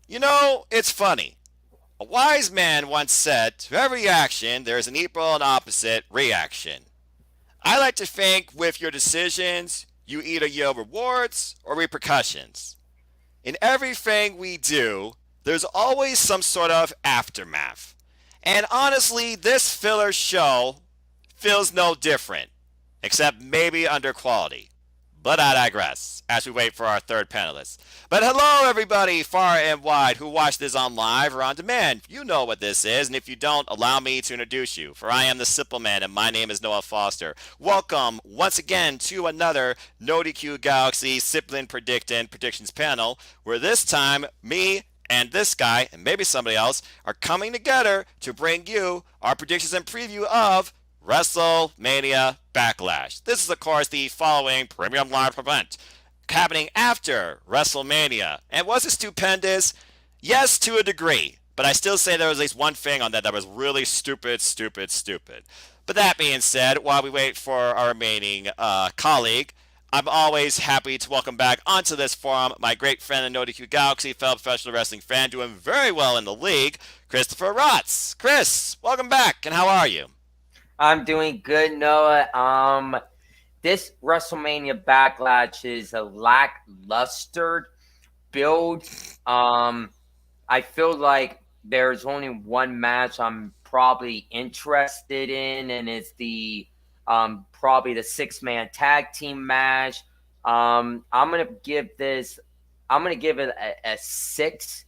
You know, it's funny. A wise man once said, to every action, there is an equal and opposite reaction. I like to think with your decisions, you either yield rewards or repercussions. In everything we do, there's always some sort of aftermath. And honestly, this filler show feels no different, except maybe under quality. But I digress as we wait for our third panelist. But hello, everybody, far and wide, who watch this on live or on demand. You know what this is, and if you don't, allow me to introduce you. For I am the Simple Man, and my name is Noah Foster. Welcome once again to another NoDQ Galaxy Sibling Predictions panel, where this time me and this guy, and maybe somebody else, are coming together to bring you our predictions and preview of WrestleMania Backlash. This is, of course, the following premium live event happening after WrestleMania. And was it stupendous? Yes, to a degree. But I still say there was at least one thing on that was really stupid, stupid, stupid. But that being said, while we wait for our remaining colleague, I'm always happy to welcome back onto this forum my great friend in NoDQ Galaxy, fellow professional wrestling fan, doing very well in the league, Christopher Rotz. Chris, welcome back, and how are you? I'm doing good, Noah. This WrestleMania Backlash is a lackluster build. I feel like there's only one match I'm probably interested in, and it's the probably the 6-man tag team match. I'm gonna give this. I'm gonna give it a 6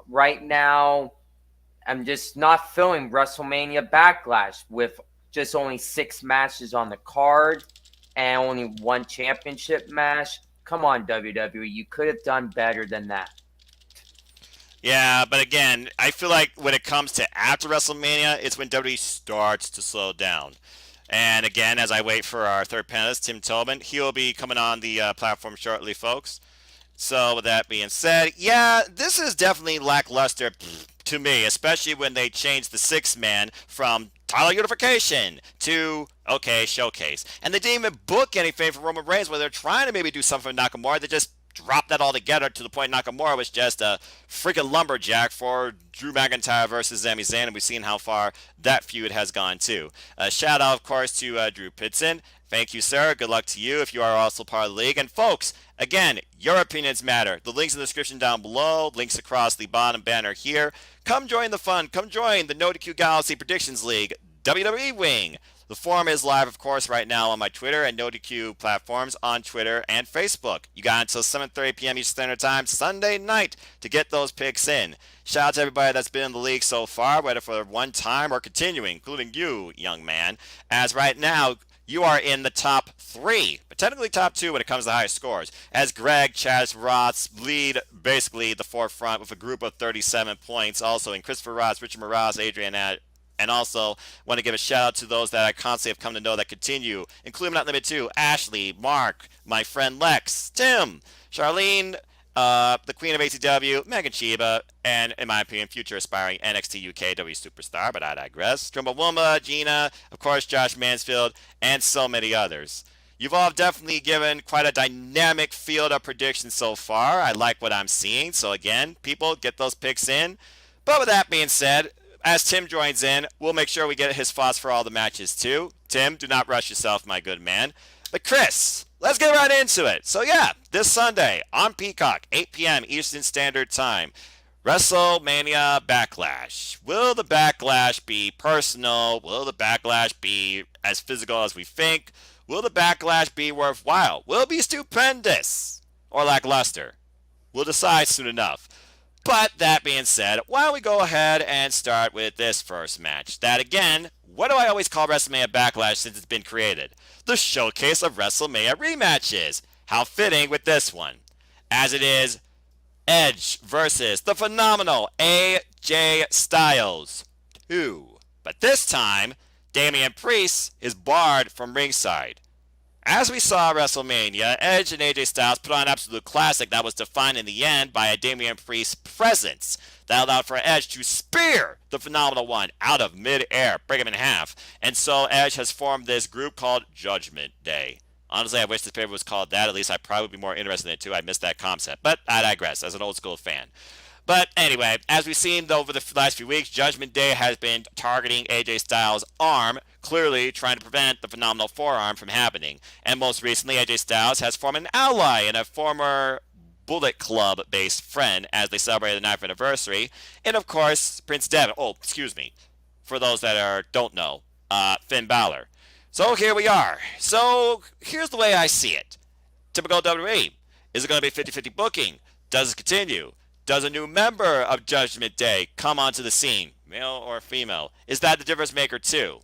right now. I'm just not feeling WrestleMania Backlash with just only 6 matches on the card and only one championship match. Come on, WWE. You could have done better than that. Yeah, but again, I feel like when it comes to after WrestleMania, it's when WWE starts to slow down. And again, as I wait for our third panelist, Tim Tobin, he'll be coming on the platform shortly, folks. So with that being said, yeah, this is definitely lackluster to me, especially when they changed the 6 man from title unification to okay showcase, and they didn't even book anything for Roman Reigns where they're trying to maybe do something for Nakamura. They just dropped that all together to the point Nakamura was just a freaking lumberjack for Drew McIntyre versus Sami Zayn, and we've seen how far that feud has gone too. Shout out, of course, to Drew Pitson. Thank you, sir. Good luck to you if you are also part of the league. And folks, again, your opinions matter. The links in the description down below, links across the bottom banner here. Come join the fun. Come join the NoDQ Galaxy Predictions League WWE Wing. The forum is live, of course, right now on my Twitter and NoDQ platforms on Twitter and Facebook. You got until 7:30 p.m. Eastern Standard Time Sunday night to get those picks in. Shout out to everybody that's been in the league so far, whether for one time or continuing, including you, young man. As right now, you are in the top 3, but technically top 2 when it comes to high scores, as Greg, Chaz, Ross lead basically the forefront with a group of 37 points. Also in Christopher Ross, Richard Moraz, Adrian and also want to give a shout out to those that I constantly have come to know that continue, including not limited to Ashley, Mark, my friend Lex, Tim, Charlene, the Queen of ACW, Megan Chiba, and in my opinion, future aspiring NXT UK W superstar, but I digress. Chumbawamba, Gina, of course, Josh Mansfield, and so many others. You've all definitely given quite a dynamic field of predictions so far. I like what I'm seeing. So again, people, get those picks in. But with that being said, as Tim joins in, we'll make sure we get his thoughts for all the matches too. Tim, do not rush yourself, my good man. But Chris, let's get right into it. So yeah, this Sunday on Peacock, 8 p.m. Eastern Standard Time, WrestleMania Backlash. Will the backlash be personal? Will the backlash be as physical as we think? Will the backlash be worthwhile? Will it be stupendous or lackluster? We'll decide soon enough. But that being said, why don't we go ahead and start with this first match? That again, what do I always call WrestleMania Backlash since it's been created? The showcase of WrestleMania rematches. How fitting with this one. As it is Edge versus the phenomenal AJ Styles 2. But this time, Damian Priest is barred from ringside. As we saw at WrestleMania, Edge and AJ Styles put on an absolute classic that was defined in the end by a Damian Priest presence that allowed for Edge to spear the Phenomenal One out of mid-air, break him in half. And so Edge has formed this group called Judgment Day. Honestly, I wish this paper was called that. At least I'd probably be more interested in it too. I missed that concept. But I digress as an old school fan. But anyway, as we've seen over the last few weeks, Judgment Day has been targeting AJ Styles' arm, clearly trying to prevent the phenomenal forearm from happening. And most recently, AJ Styles has formed an ally in a former Bullet Club based friend as they celebrate the 9th anniversary. And of course, Prince Devitt. Oh, excuse me. For those that don't know, Finn Balor. So here we are. So here's the way I see it. Typical WWE. Is it going to be 50-50 booking? Does it continue? Does a new member of Judgment Day come onto the scene, male or female? Is that the difference maker too?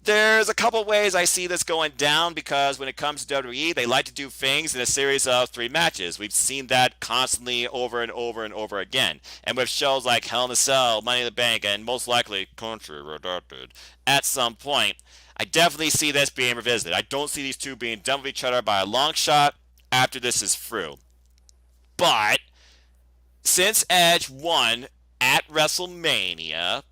There's a couple ways I see this going down because when it comes to WWE, they like to do things in a series of 3 matches. We've seen that constantly over and over and over again. And with shows like Hell in a Cell, Money in the Bank, and most likely Country Redacted, at some point, I definitely see this being revisited. I don't see these two being done with each other by a long shot after this is through. But since Edge won at WrestleMania,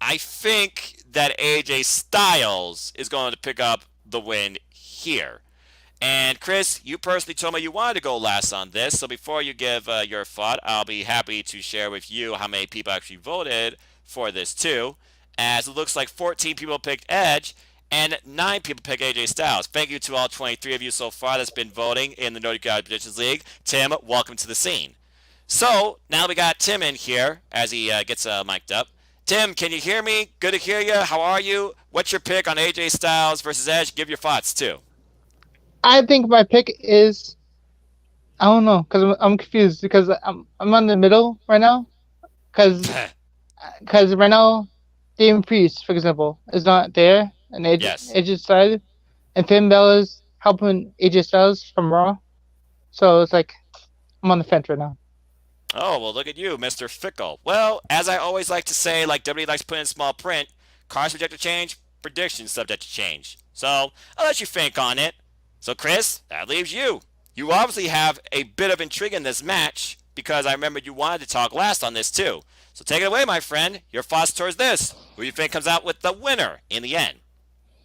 I think that AJ Styles is going to pick up the win here. And Chris, you personally told me you wanted to go last on this, so before you give your thought, I'll be happy to share with you how many people actually voted for this too. As it looks like 14 people picked Edge and 9 people picked AJ Styles. Thank you to all 23 of you so far that's been voting in the NoDQ Predictions League. Tim, welcome to the scene. So now we got Tim in here as he gets mic'd up. Tim, can you hear me? Good to hear you. How are you? What's your pick on AJ Styles versus Edge? Give your thoughts too. I think my pick is I don't know because I'm confused because I'm on the middle right now because right now Damian Priest, for example, is not there and Yes. AJ Styles and Finn Balor's helping AJ Styles from Raw, so it's like I'm on the fence right now. Oh, well, look at you, Mr. Fickle. Well, as I always like to say, like WWE likes to put in small print, cards subject to change, predictions subject to change. So, I'll let you think on it. So, Chris, that leaves you. You obviously have a bit of intrigue in this match because I remember you wanted to talk last on this too. So, take it away, my friend. Your thoughts towards this. Who do you think comes out with the winner in the end?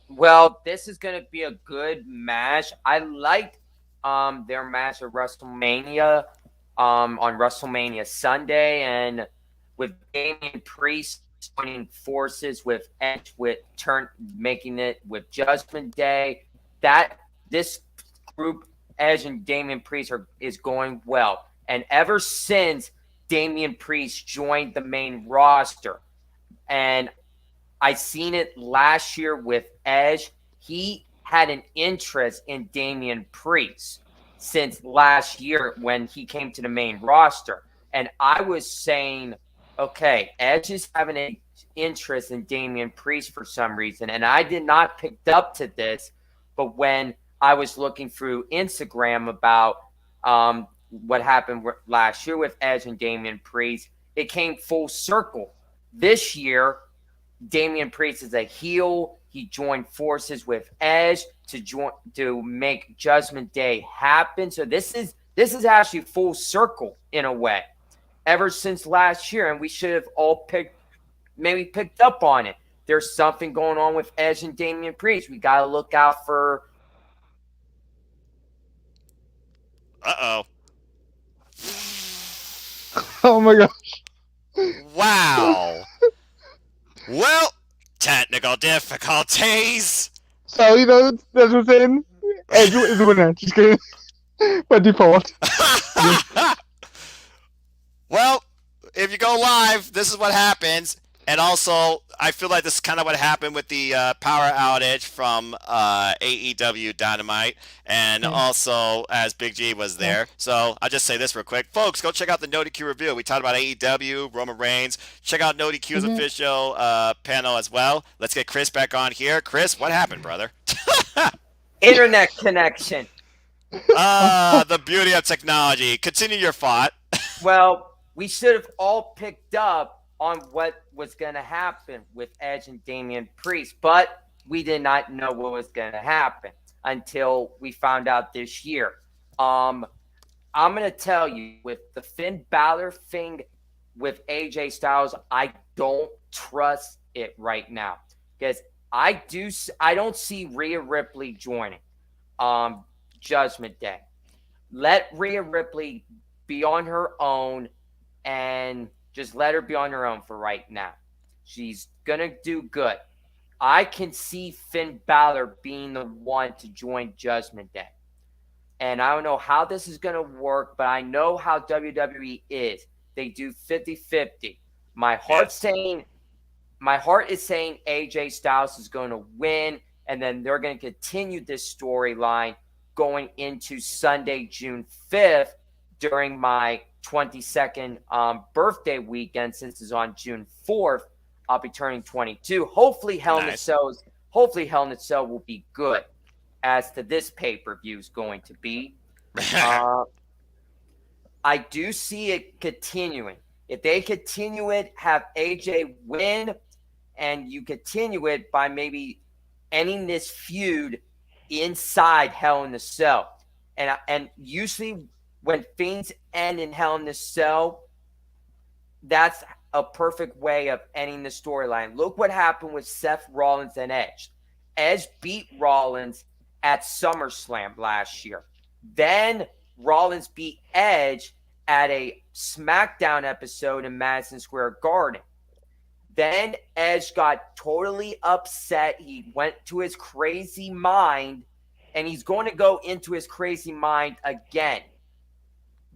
Well, this is going to be a good match. I liked their match at WrestleMania on WrestleMania Sunday, and with Damian Priest joining forces with Edge, with making it with Judgment Day. That this group, Edge and Damian Priest, is going well. And ever since Damian Priest joined the main roster, and I seen it last year with Edge. He had an interest in Damian Priest since last year when he came to the main roster. And I was saying, okay, Edge is having an interest in Damian Priest for some reason. And I did not pick up to this, but when I was looking through Instagram about what happened last year with Edge and Damian Priest, it came full circle. This year, Damian Priest is a heel. He joined forces with Edge to make Judgment Day happen. So this is actually full circle in a way. Ever since last year, and we should have all picked up on it. There's something going on with Edge and Damian Priest. We got to look out for. Uh Oh my gosh! oh. Wow. Well, technical difficulties. So that's what I'm saying. Edge is the winner. Just kidding. By default. Well, if you go live, this is what happens. And also, I feel like this is kind of what happened with the power outage from AEW Dynamite, and also as Big G was there. So I'll just say this real quick. Folks, go check out the NoDQ review. We talked about AEW, Roman Reigns. Check out NoDQ's official panel as well. Let's get Chris back on here. Chris, what happened, brother? Internet connection. The beauty of technology. Continue your thought. Well, we should have all picked up on what was going to happen with Edge and Damian Priest, but we did not know what was going to happen until we found out this year. I'm going to tell you, with the Finn Balor thing with AJ Styles, I don't trust it right now because I don't see Rhea Ripley joining Judgment Day. Let Rhea Ripley be on her own. and just let her be on her own for right now. She's gonna do good. I can see Finn Balor being the one to join Judgment Day. And I don't know how this is going to work, but I know how WWE is. They do 50-50. My heart's Yes. saying my heart is saying AJ Styles is going to win, and then they're going to continue this storyline going into Sunday, June 5th, during my 22nd birthday weekend. Since it's on June 4th, I'll be turning 22. Hopefully, Hell in a Nice. Cell will be good, as to this pay-per-view is going to be. I do see it continuing. If they continue it, have AJ win, and you continue it by maybe ending this feud inside Hell in a Cell. And usually when things end in Hell in a Cell, that's a perfect way of ending the storyline. Look what happened with Seth Rollins and Edge. Edge beat Rollins at SummerSlam last year. Then Rollins beat Edge at a SmackDown episode in Madison Square Garden. Then Edge got totally upset. He went to his crazy mind, and he's going to go into his crazy mind again.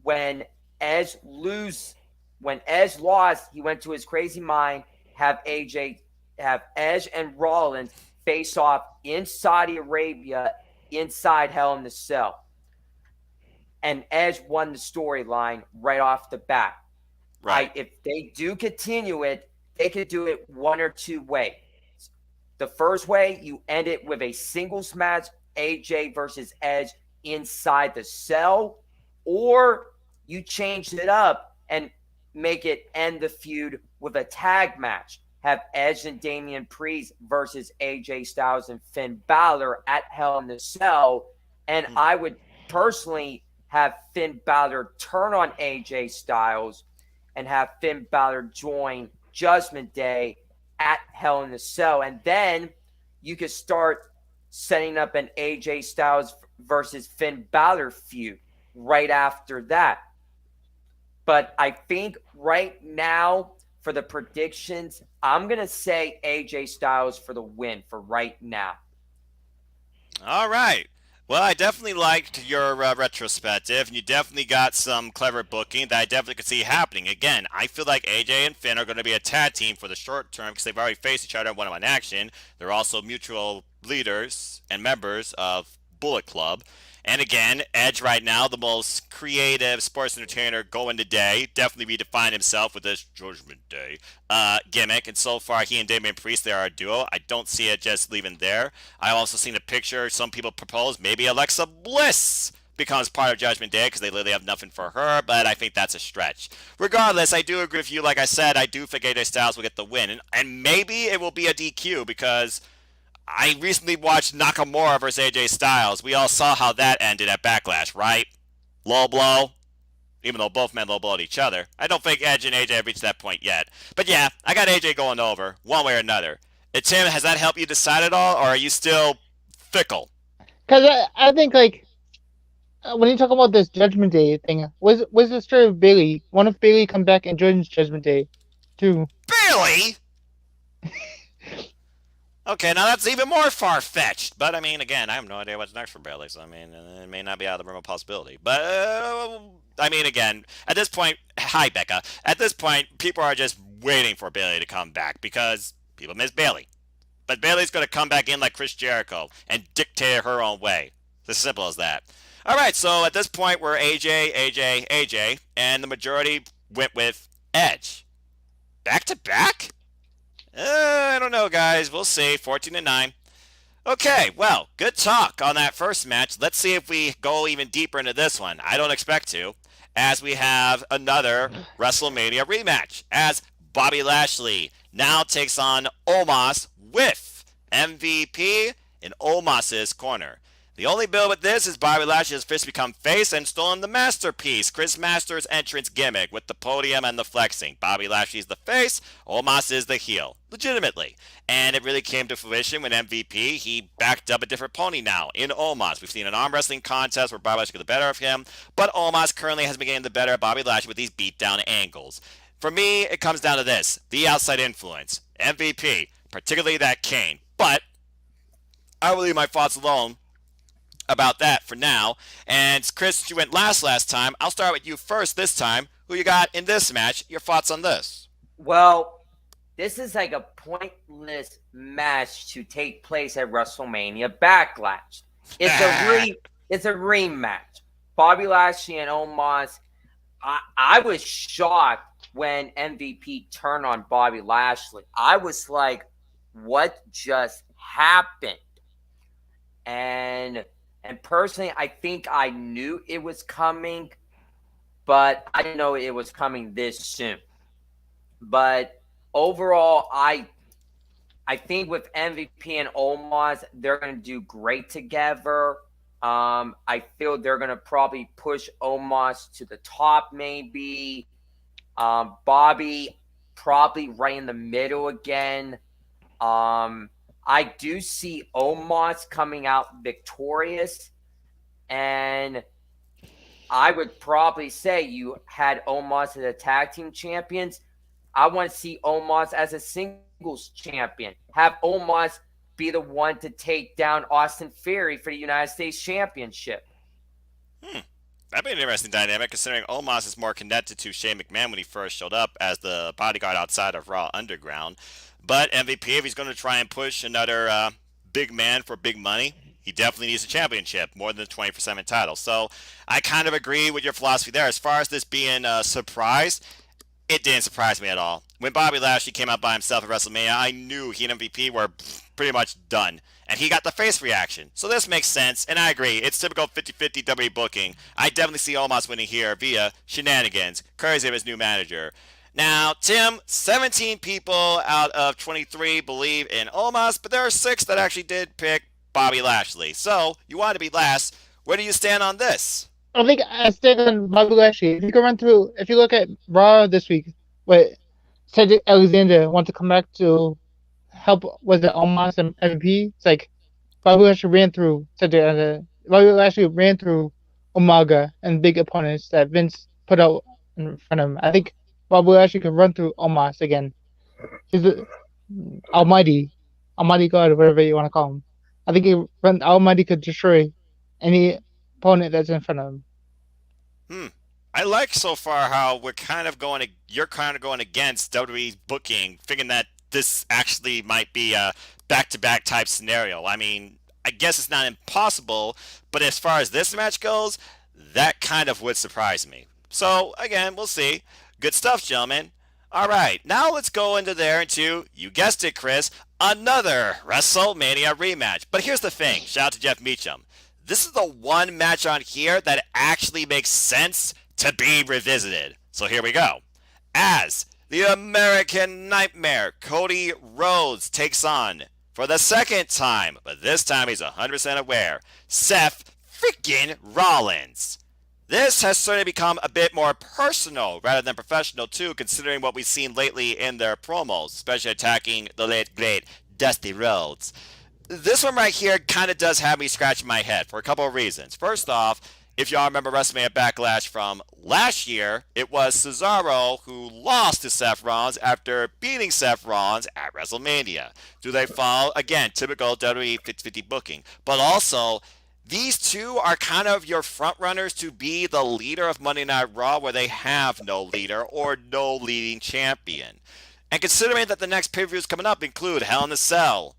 When Edge lost, he went to his crazy mind, have Edge and Rollins face off in Saudi Arabia inside Hell in a Cell. And Edge won the storyline right off the bat. Right. If they do continue it, they could do it one or two ways. The first way, you end it with a singles match, AJ versus Edge inside the cell, or you change it up and make it end the feud with a tag match. Have Edge and Damian Priest versus AJ Styles and Finn Balor at Hell in a Cell. And I would personally have Finn Balor turn on AJ Styles and have Finn Balor join Judgment Day at Hell in a Cell. And then you could start setting up an AJ Styles versus Finn Balor feud right after that. But I think right now, for the predictions, I'm going to say AJ Styles for the win for right now. All right. Well, I definitely liked your retrospective, and you definitely got some clever booking that I definitely could see happening. Again, I feel like AJ and Finn are going to be a tag team for the short term because they've already faced each other in one-on-one action. They're also mutual leaders and members of Bullet Club. And again, Edge right now, the most creative sports entertainer going today, definitely redefined himself with this Judgment Day gimmick. And so far, he and Damian Priest, they are a duo. I don't see it just leaving there. I also seen a picture some people propose maybe Alexa Bliss becomes part of Judgment Day because they literally have nothing for her, but I think that's a stretch. Regardless, I do agree with you. Like I said, I do think AJ Styles will get the win. And maybe it will be a DQ because I recently watched Nakamura versus AJ Styles. We all saw how that ended at Backlash, right? Low blow. Even though both men low blowed each other. I don't think Edge and AJ have reached that point yet. But yeah, I got AJ going over, one way or another. Tim, has that helped you decide at all, or are you still fickle? Because I think, like, when you talk about this Judgment Day thing, was the story of Bailey? What if Bailey come back and joins Judgment Day, too? Bailey? Okay, now that's even more far-fetched. But, I mean, again, I have no idea what's next for Bailey. So, I mean, it may not be out of the realm of possibility. But, I mean, again, at this point, hi, Becca. At this point, people are just waiting for Bailey to come back because people miss Bailey. But Bailey's going to come back in like Chris Jericho and dictate her own way. It's as simple as that. All right, so at this point, we're AJ, and the majority went with Edge. Back to back? I don't know, guys. We'll see. 14-9. Okay, well, good talk on that first match. Let's see if we go even deeper into this one. I don't expect to, as we have another WrestleMania rematch, as Bobby Lashley now takes on Omos with MVP in Omos's corner. The only build with this is Bobby Lashley has officially become face and stolen the masterpiece, Chris Masters' entrance gimmick with the podium and the flexing. Bobby Lashley's the face, Omos is the heel. Legitimately. And it really came to fruition when MVP, he backed up a different pony now in Omos. We've seen an arm wrestling contest where Bobby Lashley got the better of him, but Omos currently has been getting the better of Bobby Lashley with these beatdown angles. For me, it comes down to this, the outside influence. MVP, particularly that Kane. But I will leave my thoughts alone about that for now. And Chris, you went last time. I'll start with you first this time. Who you got in this match? Your thoughts on this? Well, this is like a pointless match to take place at WrestleMania Backlash. It's a rematch. Bobby Lashley and Omos. I was shocked when MVP turned on Bobby Lashley. I was like, what just happened? And personally, I think I knew it was coming, but I didn't know it was coming this soon. But overall, I think with MVP and Omos, they're going to do great together. I feel they're going to probably push Omos to the top, maybe. Bobby probably right in the middle again. I do see Omos coming out victorious, and I would probably say you had Omos as a tag team champions. I want to see Omos as a singles champion. Have Omos be the one to take down Austin Theory for the United States Championship. That'd be an interesting dynamic, considering Omos is more connected to Shane McMahon when he first showed up as the bodyguard outside of Raw Underground. But MVP, if he's going to try and push another big man for big money, he definitely needs a championship, more than the 20% title. So I kind of agree with your philosophy there. As far as this being a surprise, it didn't surprise me at all. When Bobby Lashley came out by himself at WrestleMania, I knew he and MVP were pretty much done. And he got the face reaction. So this makes sense, and I agree. It's typical 50-50 WWE booking. I definitely see Omos winning here via shenanigans, courtesy of his new manager. Now, Tim, 17 people out of 23 believe in Omos, but there are 6 that actually did pick Bobby Lashley. So, you want to be last. Where do you stand on this? I think I stand on Bobby Lashley. If you can run through, if you look at Raw this week, what Cedric Alexander wants to come back to help with the Omos and MVP. It's like Bobby Lashley ran through Bobby Lashley ran through Umaga and big opponents that Vince put out in front of him. I think Bobby Lashley can run through Omos again. He's the Almighty God, whatever you want to call him. I think Almighty could destroy any opponent that's in front of him. I like so far how you're kind of going against WWE's booking, thinking that this actually might be a back-to-back type scenario. I mean, I guess it's not impossible, but as far as this match goes, that kind of would surprise me. So, again, we'll see. Good stuff, gentlemen. All right, now let's go into, you guessed it, Chris, another WrestleMania rematch. But here's the thing. Shout out to Jeff Meacham. This is the one match on here that actually makes sense to be revisited. So here we go. As the American Nightmare, Cody Rhodes takes on, for the second time, but this time he's 100% aware, Seth freaking Rollins. This has certainly become a bit more personal rather than professional too, considering what we've seen lately in their promos, especially attacking the late great Dusty Rhodes. This one right here kind of does have me scratching my head for a couple of reasons. First off, if y'all remember WrestleMania Backlash from last year, it was Cesaro who lost to Seth Rollins after beating Seth Rollins at WrestleMania. Do they fall? Again, typical WWE 50-50 booking. But also, these two are kind of your front runners to be the leader of Monday Night Raw, where they have no leader or no leading champion. And considering that the next pay-per-views coming up include Hell in a Cell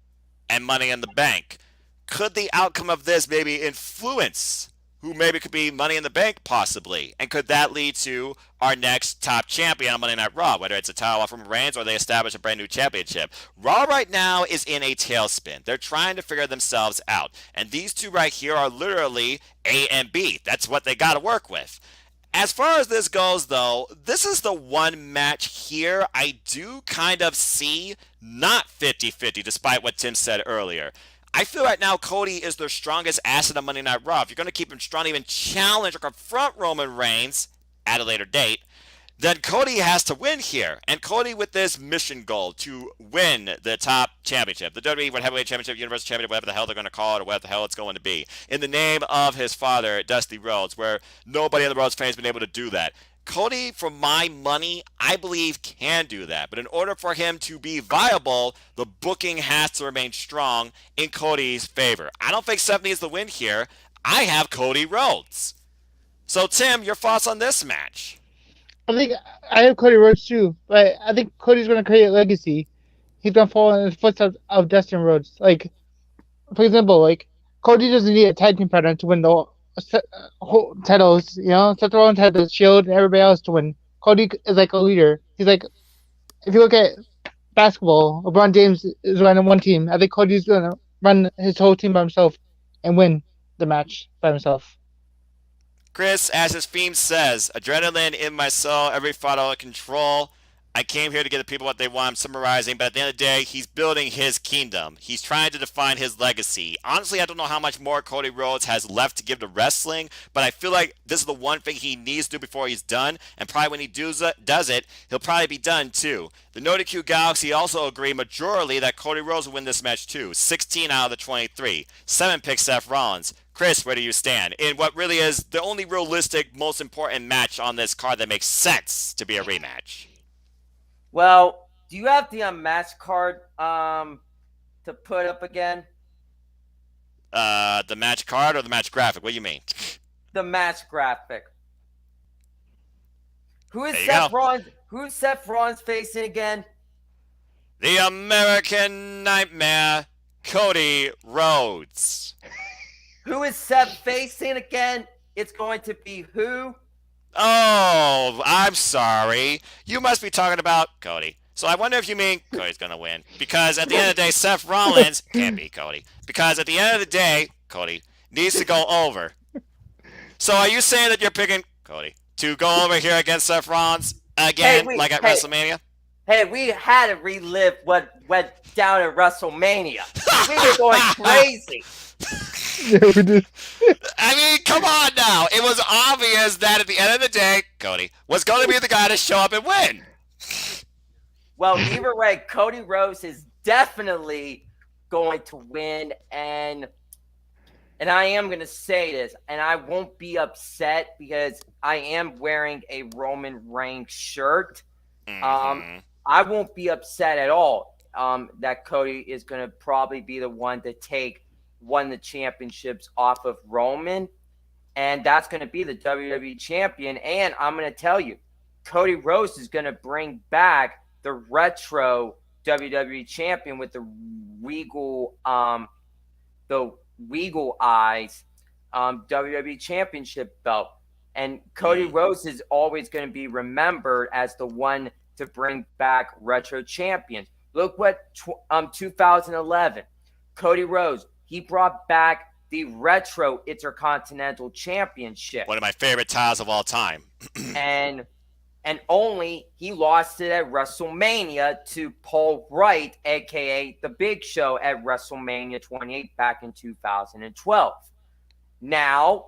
and Money in the Bank, could the outcome of this maybe influence who maybe could be Money in the Bank possibly? And could that lead to our next top champion on Monday Night Raw, whether it's a title off from Reigns or they establish a brand new championship? Raw right now is in a tailspin. They're trying to figure themselves out. And these two right here are literally A and B. That's what they got to work with. As far as this goes, though, this is the one match here I do kind of see not 50-50, despite what Tim said earlier. I feel right now Cody is their strongest asset on Monday Night Raw. If you're going to keep him strong, even challenge or confront Roman Reigns at a later date, then Cody has to win here. And Cody with this mission goal to win the top championship, the WWE Heavyweight Championship, Universal Championship, whatever the hell they're going to call it, or whatever the hell it's going to be, in the name of his father, Dusty Rhodes, where nobody in the Rhodes family has been able to do that. Cody, for my money, I believe can do that. But in order for him to be viable, the booking has to remain strong in Cody's favor. I don't think Seth needs the win here. I have Cody Rhodes. So, Tim, your thoughts on this match? I think I have Cody Rhodes too, but I think Cody's going to create a legacy. He's going to follow in the footsteps of Dustin Rhodes. Like, for example, like Cody doesn't need a tag team partner to win the whole titles. You know, Seth Rollins had the Shield and everybody else to win. Cody is like a leader. He's like, if you look at basketball, LeBron James is running one team. I think Cody's going to run his whole team by himself and win the match by himself. Chris, as his theme says, adrenaline in my soul, every thought out of control. I came here to give the people what they want. I'm summarizing, but at the end of the day, he's building his kingdom. He's trying to define his legacy. Honestly, I don't know how much more Cody Rhodes has left to give to wrestling, but I feel like this is the one thing he needs to do before he's done, and probably when he does it, he'll probably be done too. The NoDQ Galaxy also agree majorly that Cody Rhodes will win this match too. 16 out of the 23. 7 picks Seth Rollins. Chris, where do you stand in what really is the only realistic, most important match on this card that makes sense to be a rematch? Well, do you have the unmatched card to put up again? The match card or the match graphic? What do you mean? The match graphic. Who is Seth Rollins facing again? The American Nightmare, Cody Rhodes. Who is Seth facing again? It's going to be who? Oh, I'm sorry. You must be talking about Cody. So I wonder if you mean Cody's going to win. Because at the end of the day, Seth Rollins can't beat Cody. Because at the end of the day, Cody needs to go over. So are you saying that you're picking Cody to go over here against Seth Rollins again, like at WrestleMania? Hey, we had to relive what went down at WrestleMania. We were going crazy. Yeah, we did. I mean, come on now. It was obvious that at the end of the day, Cody was going to be the guy to show up and win. Well, either way, Cody Rhodes is definitely going to win, and I am going to say this, and I won't be upset because I am wearing a Roman Reigns shirt. I won't be upset at all that Cody is going to probably be the one to take one of the championships off of Roman, and that's going to be the WWE champion. And I'm going to tell you, Cody Rhodes is going to bring back the retro WWE champion with the regal eyes WWE championship belt. And Cody Rhodes is always going to be remembered as the one to bring back retro champions. Look what 2011, Cody Rhodes, he brought back the retro Intercontinental Championship. One of my favorite titles of all time. and only he lost it at WrestleMania to Paul Wright, a.k.a. The Big Show, at WrestleMania 28 back in 2012. Now,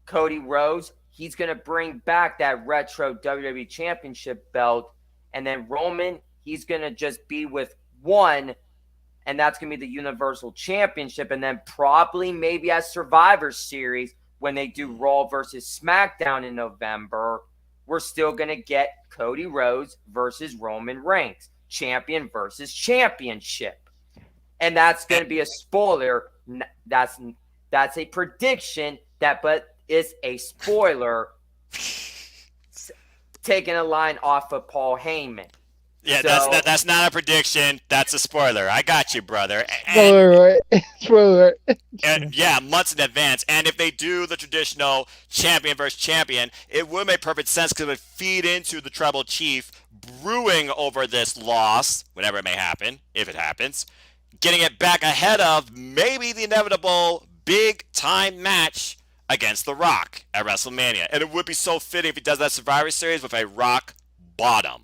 Cody Rhodes, he's going to bring back that retro WWE Championship belt. And then Roman, he's going to just be with one, and that's going to be the Universal Championship. And then probably maybe at Survivor Series, when they do Raw versus SmackDown in November, we're still going to get Cody Rhodes versus Roman Reigns, champion versus championship. And that's going to be a spoiler. That's a prediction, but it's a spoiler taking a line off of Paul Heyman. Yeah, So- that's not a prediction. That's a spoiler. I got you, brother. Spoiler. And yeah, months in advance. And if they do the traditional champion versus champion, it would make perfect sense because it would feed into the tribal chief brewing over this loss, whenever it may happen, if it happens, getting it back ahead of maybe the inevitable big time match against The Rock at WrestleMania. And it would be so fitting if he does that Survivor Series with a Rock bottom.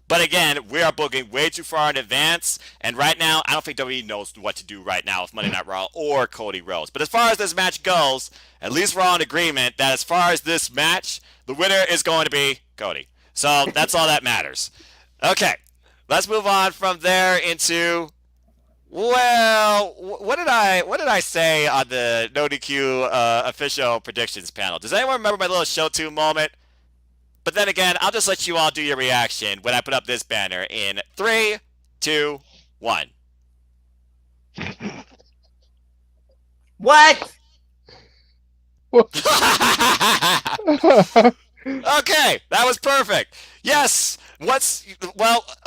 But again, we are booking way too far in advance, and right now, I don't think WWE knows what to do right now with Monday Night Raw or Cody Rhodes. But as far as this match goes, at least we're all in agreement that as far as this match, the winner is going to be Cody. So that's all that matters. Okay, let's move on from there into, well, what did I say on the NoDQ official predictions panel? Does anyone remember my little show tune moment? But then again, I'll just let you all do your reaction when I put up this banner in 3, 2, 1. What? Okay, that was perfect. Yes,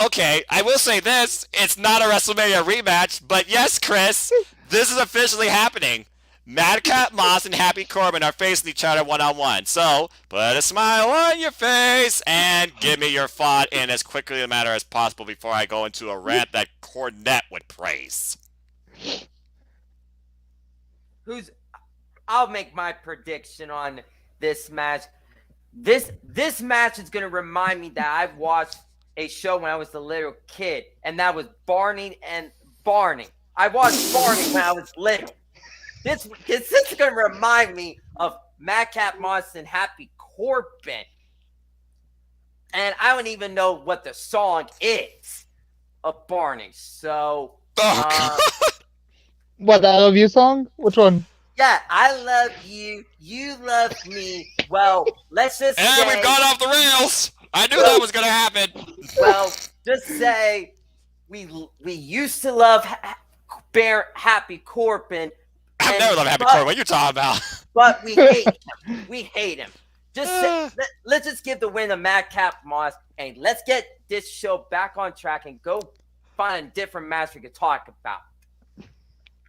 okay, I will say this, it's not a WrestleMania rematch, but yes, Chris, this is officially happening. Madcap Moss and Happy Corbin are facing each other one-on-one. So, put a smile on your face and give me your thought in as quickly a matter as possible before I go into a rant that Cornette would praise. I'll make my prediction on this match. This match is going to remind me that I've watched a show when I was a little kid, and that was Barney and Barney. I watched Barney when I was little. This is going to remind me of Madcap Moss and Happy Corbin. And I don't even know what the song is of Barney. So, What, the I Love You song? Which one? yeah, I love you. You love me. Well, let's just And say... we've gone off the rails. I knew that was going to happen. Well, just say we used to love Happy Corbin. I've never loved Happy Corbin. What are you talking about? But we hate him. We hate him. Let's just give the win to Madcap Moss, and let's get this show back on track and go find a different match we can talk about.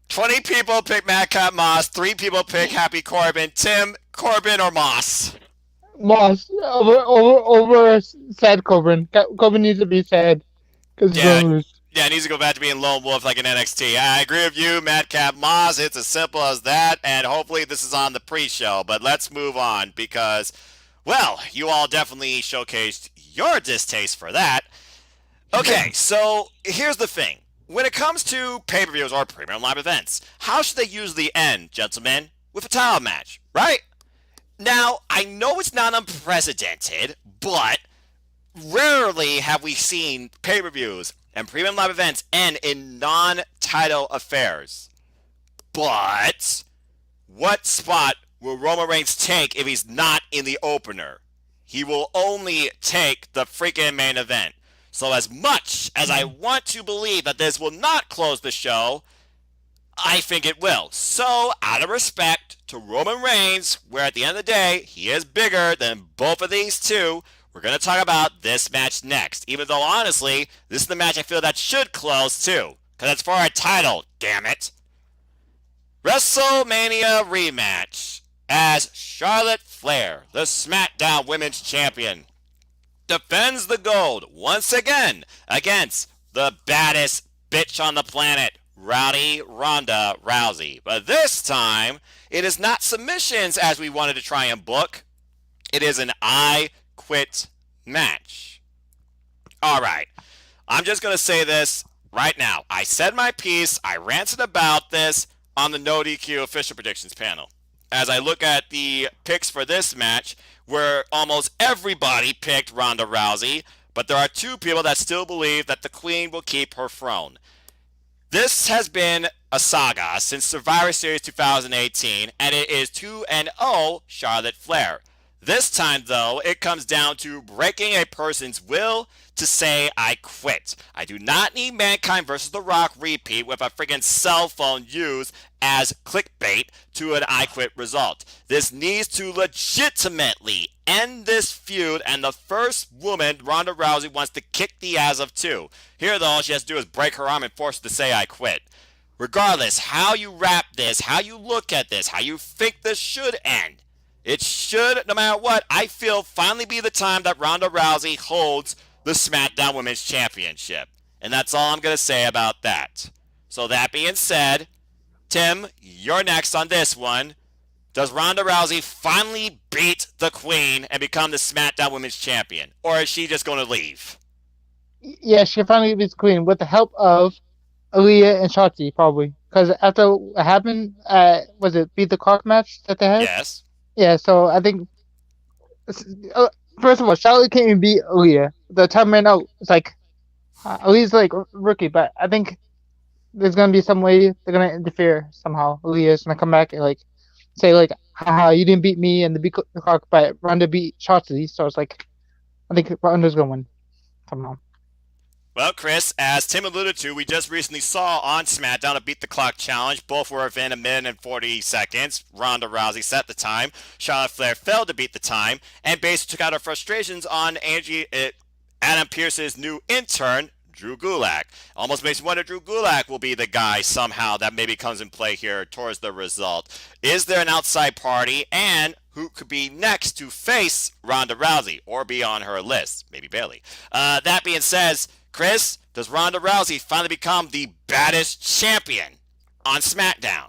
20 people pick Madcap Moss. 3 people pick Happy Corbin. Tim, Corbin or Moss? Moss. Over sad Corbin. Corbin needs to be sad. Because he's going to lose. Yeah, it needs to go back to being Lone Wolf like in NXT. I agree with you, Madcap Moss. It's as simple as that, and hopefully this is on the pre-show. But let's move on because, well, you all definitely showcased your distaste for that. Okay, so here's the thing. When it comes to pay-per-views or premium live events, how should they usually end, gentlemen? With a title match, right? Now, I know it's not unprecedented, but rarely have we seen pay-per-views and premium live events end in non-title affairs. But what spot will Roman Reigns take if he's not in the opener? He will only take the freaking main event. So as much as I want to believe that this will not close the show, I think it will. So, out of respect to Roman Reigns, where at the end of the day, he is bigger than both of these two, we're going to talk about this match next. Even though, honestly, this is the match I feel that should close, too. Because it's for a title, damn it. WrestleMania rematch. As Charlotte Flair, the SmackDown Women's Champion, defends the gold once again against the baddest bitch on the planet, Rowdy Ronda Rousey. But this time, it is not submissions as we wanted to try and book. It is an I Quit match. Alright, I'm just going to say this right now. I said my piece, I ranted about this on the NoDQ official predictions panel. As I look at the picks for this match, where almost everybody picked Ronda Rousey, but there are 2 people that still believe that the Queen will keep her throne. This has been a saga since Survivor Series 2018, and it is 2-0 Charlotte Flair. This time, though, it comes down to breaking a person's will to say, I quit. I do not need Mankind versus The Rock repeat with a friggin' cell phone used as clickbait to an I quit result. This needs to legitimately end this feud, and the first woman, Ronda Rousey, wants to kick the ass of 2. Here, though, all she has to do is break her arm and force her to say, I quit. Regardless, how you wrap this, how you look at this, how you think this should end, it should, no matter what, I feel, finally be the time that Ronda Rousey holds the SmackDown Women's Championship. And that's all I'm going to say about that. So that being said, Tim, you're next on this one. Does Ronda Rousey finally beat the Queen and become the SmackDown Women's Champion? Or is she just going to leave? Yeah, she finally beats Queen with the help of Aaliyah and Shotzi, probably. Because after what happened, was it Beat the Clock match that they had? Yes. Yeah, so I think, uh, first of all, Charlotte can't even beat Aaliyah. The time ran out. It's like, Aaliyah's like rookie, but I think there's gonna be some way they're gonna interfere somehow. Aaliyah's gonna come back and like say like, haha, you didn't beat me and the Beat the Clock, but Ronda beat Shotzi, so it's like, I think Ronda's gonna win somehow. Well, Chris, as Tim alluded to, we just recently saw on SmackDown a Beat the Clock challenge. Both were within a minute and 40 seconds. Ronda Rousey set the time. Charlotte Flair failed to beat the time and basically took out her frustrations on Adam Pearce's new intern, Drew Gulak. Almost makes me wonder Drew Gulak will be the guy somehow that maybe comes in play here towards the result. Is there an outside party, and who could be next to face Ronda Rousey or be on her list? Maybe Bayley. That being said, Chris, does Ronda Rousey finally become the baddest champion on SmackDown?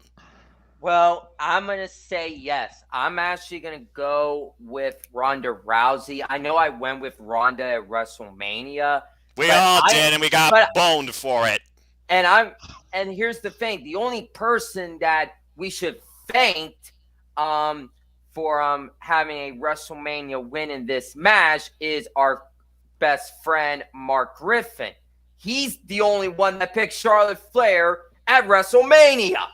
Well, I'm going to say yes. I'm actually going to go with Ronda Rousey. I know I went with Ronda at WrestleMania. We all did, and we got boned for it. And here's the thing. The only person that we should thank for having a WrestleMania win in this match is our best friend, Mark Griffin. He's the only one that picked Charlotte Flair at WrestleMania.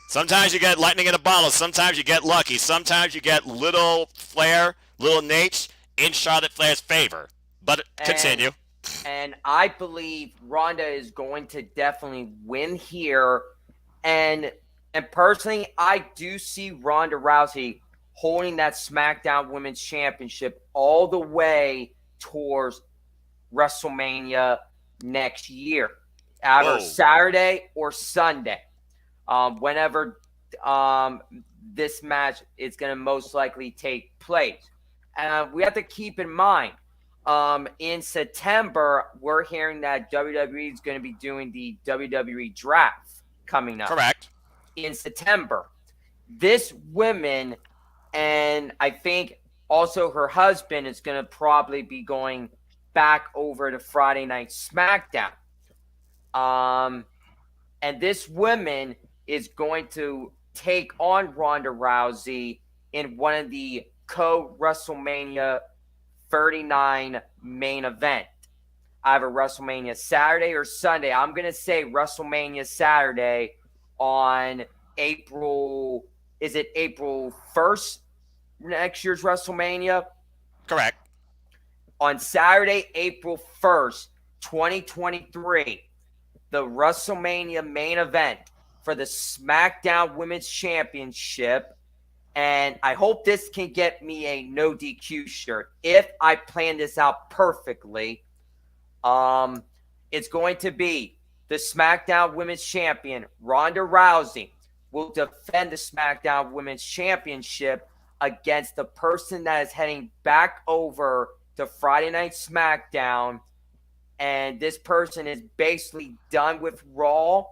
Sometimes you get lightning in a bottle. Sometimes you get lucky. Sometimes you get little Flair, little Nate in Charlotte Flair's favor. But continue. And I believe Ronda is going to definitely win here. And personally, I do see Ronda Rousey holding that SmackDown Women's Championship all the way towards WrestleMania next year, either Saturday or Sunday. Whenever this match is going to most likely take place. We have to keep in mind, in September, we're hearing that WWE is going to be doing the WWE draft coming up. Correct. In September. This woman, and I think also her husband, is going to probably be going back over to Friday Night SmackDown. And this woman is going to take on Ronda Rousey in one of the WrestleMania 39 main event. Either WrestleMania Saturday or Sunday. I'm going to say WrestleMania Saturday on April 1st, next year's WrestleMania? Correct. On Saturday, April 1st, 2023, the WrestleMania main event for the SmackDown Women's Championship. And I hope this can get me a no DQ shirt. If I plan this out perfectly, it's going to be the SmackDown Women's Champion, Ronda Rousey, will defend the SmackDown Women's Championship against the person that is heading back over to Friday Night SmackDown. And this person is basically done with Raw,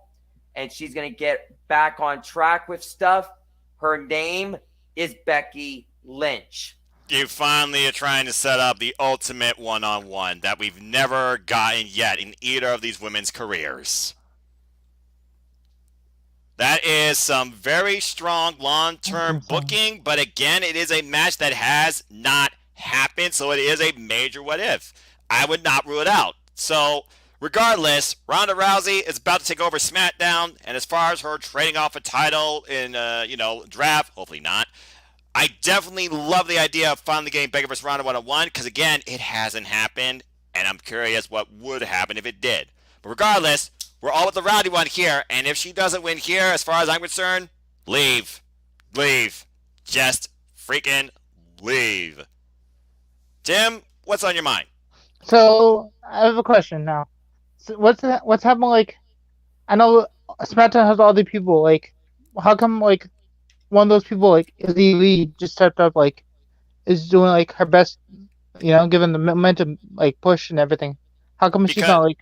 and she's going to get back on track with stuff. Her name is Becky Lynch. You finally are trying to set up the ultimate one-on-one that we've never gotten yet in either of these women's careers. That is some very strong long-term booking, but again, it is a match that has not happened, so it is a major what-if. I would not rule it out. So, regardless, Ronda Rousey is about to take over SmackDown, and as far as her trading off a title in, draft, hopefully not, I definitely love the idea of finally getting Becky vs. Ronda 1-on-1, because again, it hasn't happened, and I'm curious what would happen if it did. But regardless, we're all with the rowdy one here, and if she doesn't win here, as far as I'm concerned, leave. Leave. Just freaking leave. Tim, what's on your mind? So I have a question now. So what's happening? Like, I know SmackDown has all the people. Like, how come like one of those people, like Izzy Lee, just stepped up, like is doing like her best, given the momentum, like push and everything? How come she's not like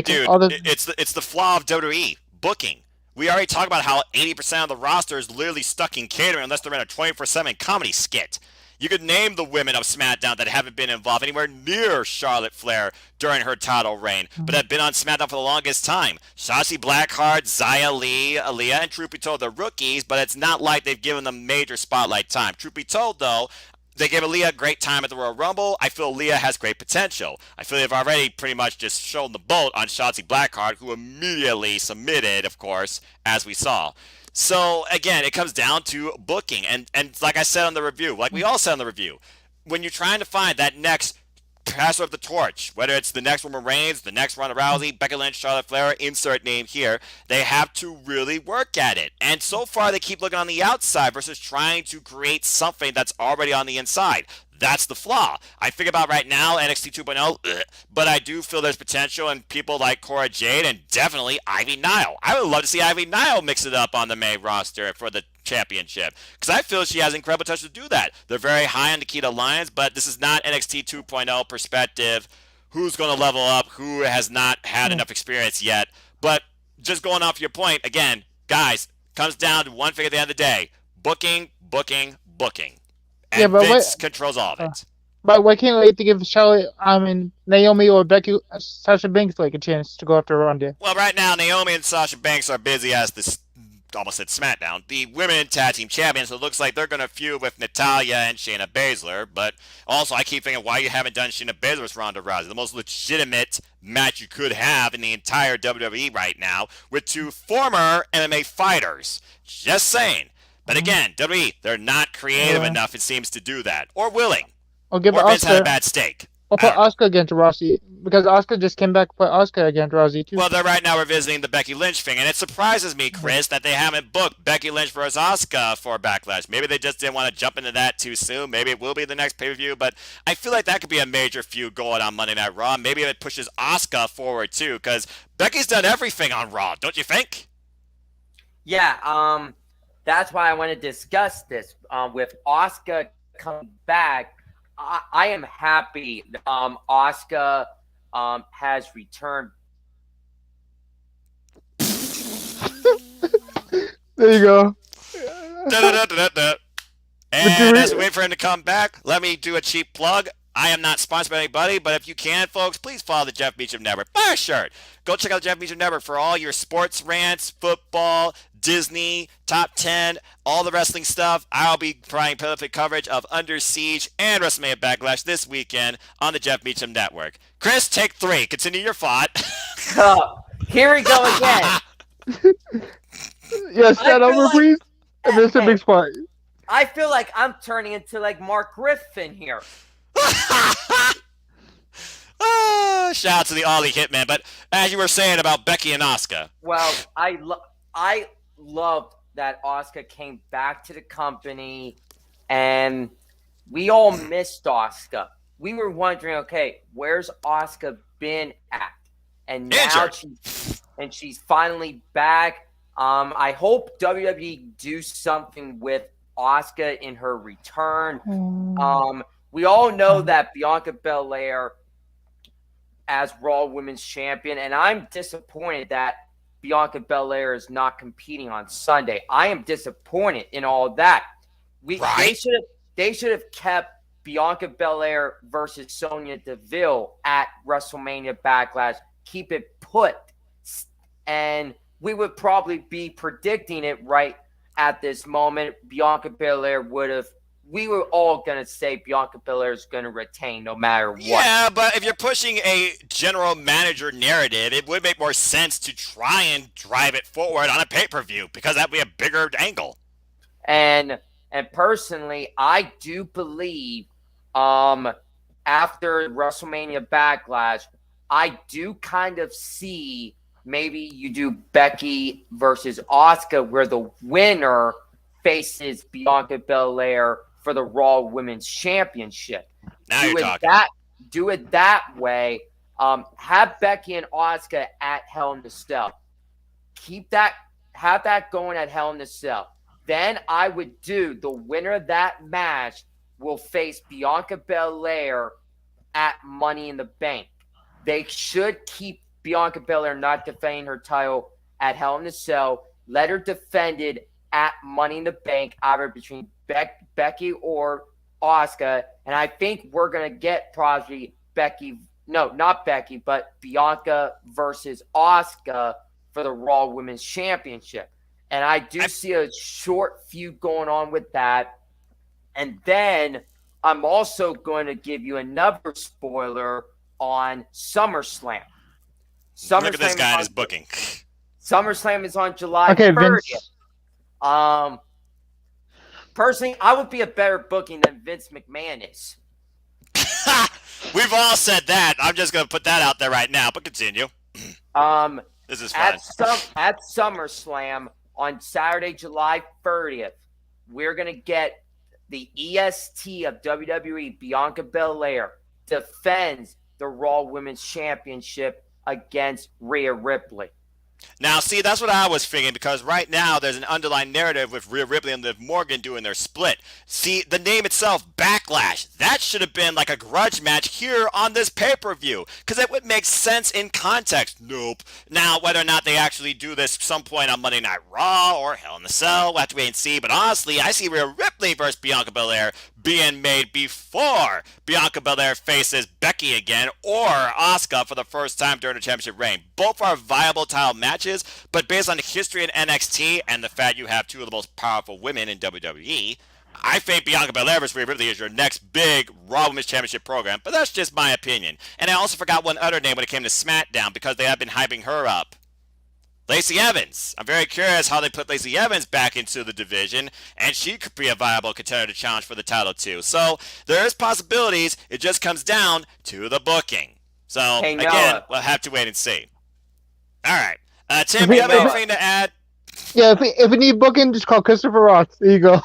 dude, all the... it's the flaw of WWE booking. We already talked about how 80% of the roster is literally stuck in catering unless they're in a 24/7 comedy skit. You could name the women of SmackDown that haven't been involved anywhere near Charlotte Flair during her title reign, but have been on SmackDown for the longest time. Shotzi Blackheart, Xia Li, Aaliyah, and truth be told, the rookies, but it's not like they've given them major spotlight time. Truth be told, though, they gave Aaliyah a great time at the Royal Rumble. I feel Aaliyah has great potential. I feel they've already pretty much just shown the boat on Shotzi Blackheart, who immediately submitted, of course, as we saw. So again, it comes down to booking, and like I said on the review, like we all said on the review, when you're trying to find that next passer of the torch, whether it's the next Roman Reigns, the next Ronda Rousey, Becky Lynch, Charlotte Flair, insert name here, they have to really work at it. And so far, they keep looking on the outside versus trying to create something that's already on the inside. That's the flaw. I think about right now NXT 2.0, but I do feel there's potential in people like Cora Jade and definitely Ivy Nile. I would love to see Ivy Nile mix it up on the main roster for the championship because I feel she has incredible potential to do that. They're very high on Nikita Lyons, but this is not NXT 2.0 perspective. Who's going to level up? Who has not had enough experience yet? But just going off your point, again, guys, comes down to one thing at the end of the day. Booking, booking, booking. And Yeah, but Vince controls all of it. But why can't we give Charlotte, Naomi or Becky, Sasha Banks like a chance to go after Ronda? Well, right now, Naomi and Sasha Banks are busy as this, almost said SmackDown, the women tag team champions. So it looks like they're going to feud with Natalya and Shayna Baszler. But also, I keep thinking why you haven't done Shayna Baszler with Ronda Rousey, the most legitimate match you could have in the entire WWE right now with two former MMA fighters. Just saying. But again, WWE, they're not creative enough, it seems, to do that. Or willing. Or give Or Vince had a Asuka, bad steak. or put Asuka against Rousey, because Asuka just came back. Put Asuka against Rousey too. Well, they're right now revisiting the Becky Lynch thing, and it surprises me, Chris, that they haven't booked Becky Lynch versus Asuka for Backlash. Maybe they just didn't want to jump into that too soon. Maybe it will be the next pay-per-view, but I feel like that could be a major feud going on Monday Night Raw. Maybe it pushes Asuka forward too, because Becky's done everything on Raw, don't you think? Yeah, that's why I want to discuss this. With Asuka coming back, I am happy Asuka has returned. There you go. Da-da-da-da-da. And as we wait for him to come back, let me do a cheap plug. I am not sponsored by anybody, but if you can, folks, please follow the Jeff Beecham Network. Buy a shirt. Go check out the Jeff Beecham Network for all your sports rants, football, Disney, top 10, all the wrestling stuff. I'll be providing perfect coverage of Under Siege and WrestleMania Backlash this weekend on the Jeff Beecham Network. Chris, take 3. Continue your thought. Here we go again. Yes, that over, please. And there's a big spot. I feel like I'm turning into like Mark Griffin here. Shout out to the Ollie Hitman. But as you were saying about Becky and Asuka. Well, I loved that Asuka came back to the company, and we all missed Asuka. We were wondering, okay, where's Asuka been at? And now she's finally back. I hope WWE do something with Asuka in her return. We all know that Bianca Belair as Raw Women's Champion, and I'm disappointed that Bianca Belair is not competing on Sunday. I am disappointed in all that. They should have kept Bianca Belair versus Sonya Deville at WrestleMania Backlash. Keep it put, and we would probably be predicting it right at this moment. Bianca Belair would have. We were all going to say Bianca Belair is going to retain no matter what. Yeah, but if you're pushing a general manager narrative, it would make more sense to try and drive it forward on a pay-per-view because that would be a bigger angle. And personally, I do believe after WrestleMania Backlash, I do kind of see maybe you do Becky versus Asuka where the winner faces Bianca Belair for the Raw Women's Championship. Now you're talking. Do it that way. Have Becky and Asuka at Hell in a Cell. Have that going at Hell in a Cell. Then I would do the winner of that match will face Bianca Belair at Money in the Bank. They should keep Bianca Belair not defending her title at Hell in a Cell. Let her defend it at Money in the Bank, either between Becky or Asuka, and I think we're gonna get probably Becky. No, not Becky, but Bianca versus Asuka for the Raw Women's Championship. And I do see a short feud going on with that. And then I'm also going to give you another spoiler on SummerSlam. Look at this guy in his booking. SummerSlam is on July Okay, 30th. Vince. Personally, I would be a better booking than Vince McMahon is. We've all said that. I'm just going to put that out there right now, but continue. This is fun. At SummerSlam on Saturday, July 30th, we're going to get the EST of WWE, Bianca Belair, defends the Raw Women's Championship against Rhea Ripley. Now, see, that's what I was thinking, because right now there's an underlying narrative with Rhea Ripley and Liv Morgan doing their split. See, the name itself, Backlash, that should have been like a grudge match here on this pay-per-view, because it would make sense in context. Nope. Now, whether or not they actually do this some point on Monday Night Raw or Hell in the Cell, we'll have to wait and see. But honestly, I see Rhea Ripley versus Bianca Belair being made before Bianca Belair faces Becky again or Asuka for the first time during the championship reign. Both are viable title matches, but based on the history in NXT and the fact you have two of the most powerful women in WWE, I think Bianca Belair versus Rhea Ripley is your next big Raw Women's Championship program, but that's just my opinion. And I also forgot one other name when it came to SmackDown, because they have been hyping her up. Lacey Evans. I'm very curious how they put Lacey Evans back into the division, and she could be a viable contender to challenge for the title too. So there is possibilities. It just comes down to the booking. So again, we'll have to wait and see. All right, Tim, you have anything to add? Yeah, if we need booking, just call Christopher Ross. There you go.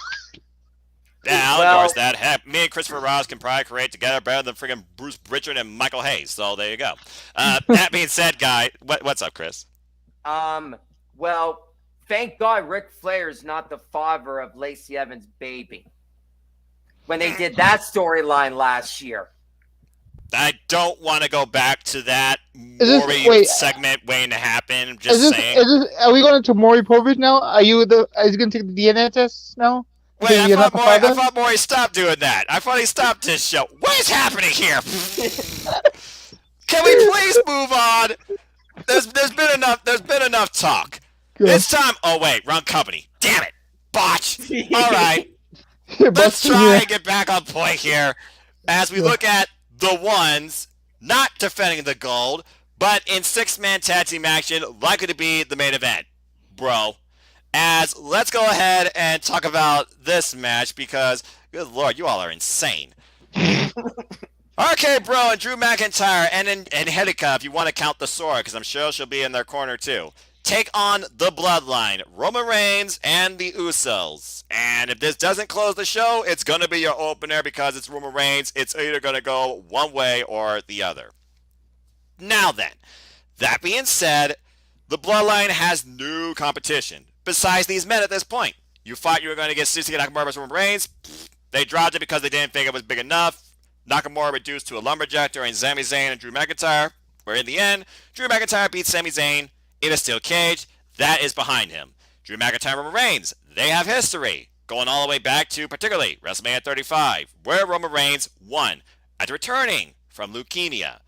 Yeah, I'll endorse that. Heck, me and Christopher Ross can probably create together better than freaking Bruce Pritchard and Michael Hayes. So there you go. That being said, Guy, what's up, Chris? Well, thank God Ric Flair is not the father of Lacey Evans' baby. When they did that storyline last year. I don't want to go back to that Maury segment waiting to happen. I'm just saying. Are we going into Maury Povich now? Are you going to take the DNA test now? Wait, I thought Maury stopped doing that. I thought he stopped his show. What is happening here? Can we please move on? There's been enough talk. Good. It's time. Oh wait, wrong company. Damn it. Botch. All right. Let's try and get back on point here as we look at the ones not defending the gold, but in six-man tag team action, likely to be the main event, bro. As let's go ahead and talk about this match, because good lord, you all are insane. RK Bro and Drew McIntyre and Angelica, if you want to count the Sora, because I'm sure she'll be in their corner too, take on the Bloodline, Roman Reigns and the Usos. And if this doesn't close the show, it's going to be your opener, because it's Roman Reigns. It's either going to go one way or the other. Now then, that being said, the Bloodline has new competition besides these men at this point. You thought you were going to get Shinsuke Nakamura versus Roman Reigns. They dropped it because they didn't think it was big enough. Nakamura reduced to a lumberjack during Sami Zayn and Drew McIntyre, where in the end, Drew McIntyre beats Sami Zayn in a steel cage. That is behind him. Drew McIntyre and Roman Reigns, they have history, going all the way back to particularly WrestleMania 35, where Roman Reigns won after returning from leukemia.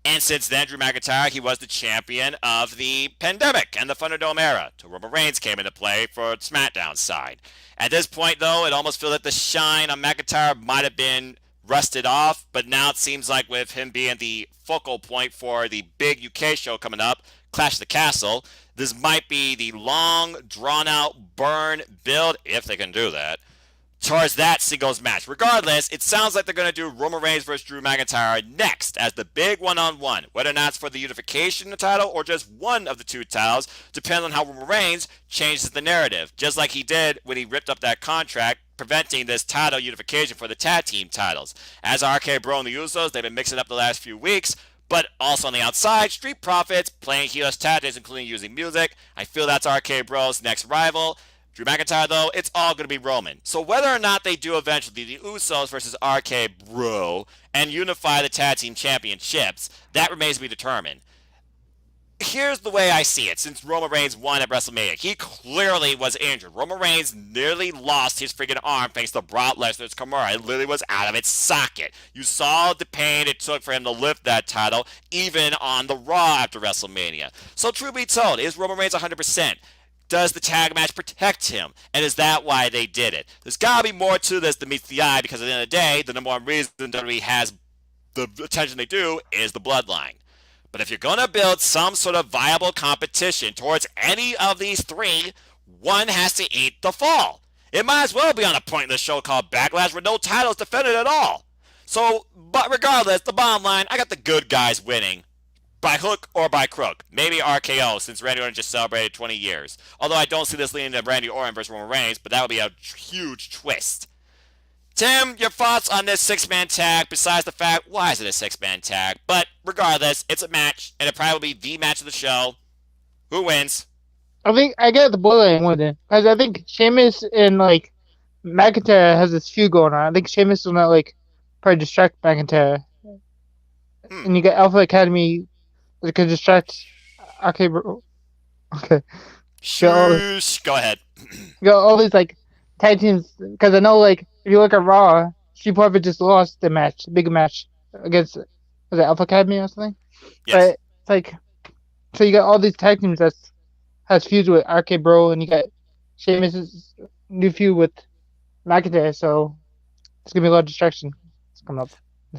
And since then, Drew McIntyre, he was the champion of the Pandemic and the Thunderdome era, till Roman Reigns came into play for SmackDown side. At this point, though, it almost feels like the shine on McIntyre might have been rusted off, but now it seems like with him being the focal point for the big UK show coming up, Clash of the Castle, this might be the long, drawn-out burn build, if they can do that, towards that singles match. Regardless, it sounds like they're going to do Roman Reigns versus Drew McIntyre next as the big one-on-one. Whether or not it's for the unification title or just one of the two titles, depends on how Roman Reigns changes the narrative, just like he did when he ripped up that contract, preventing this title unification for the tag team titles. As RK Bro and the Usos, they've been mixing up the last few weeks, but also on the outside, Street Profits playing heelish tactics, including using music. I feel that's RK Bro's next rival. Drew McIntyre, though, it's all going to be Roman. So whether or not they do eventually the Usos versus RK Bro and unify the tag team championships, that remains to be determined. here's the way I see it. Since Roman Reigns won at WrestleMania, he clearly was injured. Roman Reigns nearly lost his freaking arm thanks to Brock Lesnar's Kimura. It literally was out of its socket. You saw the pain it took for him to lift that title, even on the Raw after WrestleMania. So, truth be told, is Roman Reigns 100%? Does the tag match protect him? And is that why they did it? There's gotta be more to this than meets the eye, because at the end of the day, the number one reason WWE has the attention they do is the bloodline. But if you're going to build some sort of viable competition towards any of these three, one has to eat the fall. It might as well be on a pointless show called Backlash with no titles defended at all. So, but regardless, the bottom line, I got the good guys winning. By hook or by crook. Maybe RKO, since Randy Orton just celebrated 20 years. Although I don't see this leading to Randy Orton versus Roman Reigns, but that would be a huge twist. Tim, your thoughts on this six-man tag, besides the fact, why is it a six-man tag? But regardless, it's a match, and it'll probably be the match of the show. Who wins? I think I get the bullet with it because I think Sheamus and like McIntyre has this feud going on. I think Sheamus will not like probably distract McIntyre, and you get Alpha Academy that could distract. Okay, bro. Okay. Shush. Go ahead. You got all these like tag teams because I know like if you look at Raw, she probably just lost the match, big match against was it Alpha Academy or something? Yes. But it's like so you got all these tag teams that has feuds with RK Bro, and you got Sheamus' new feud with McIntyre, so it's gonna be a lot of distraction coming up.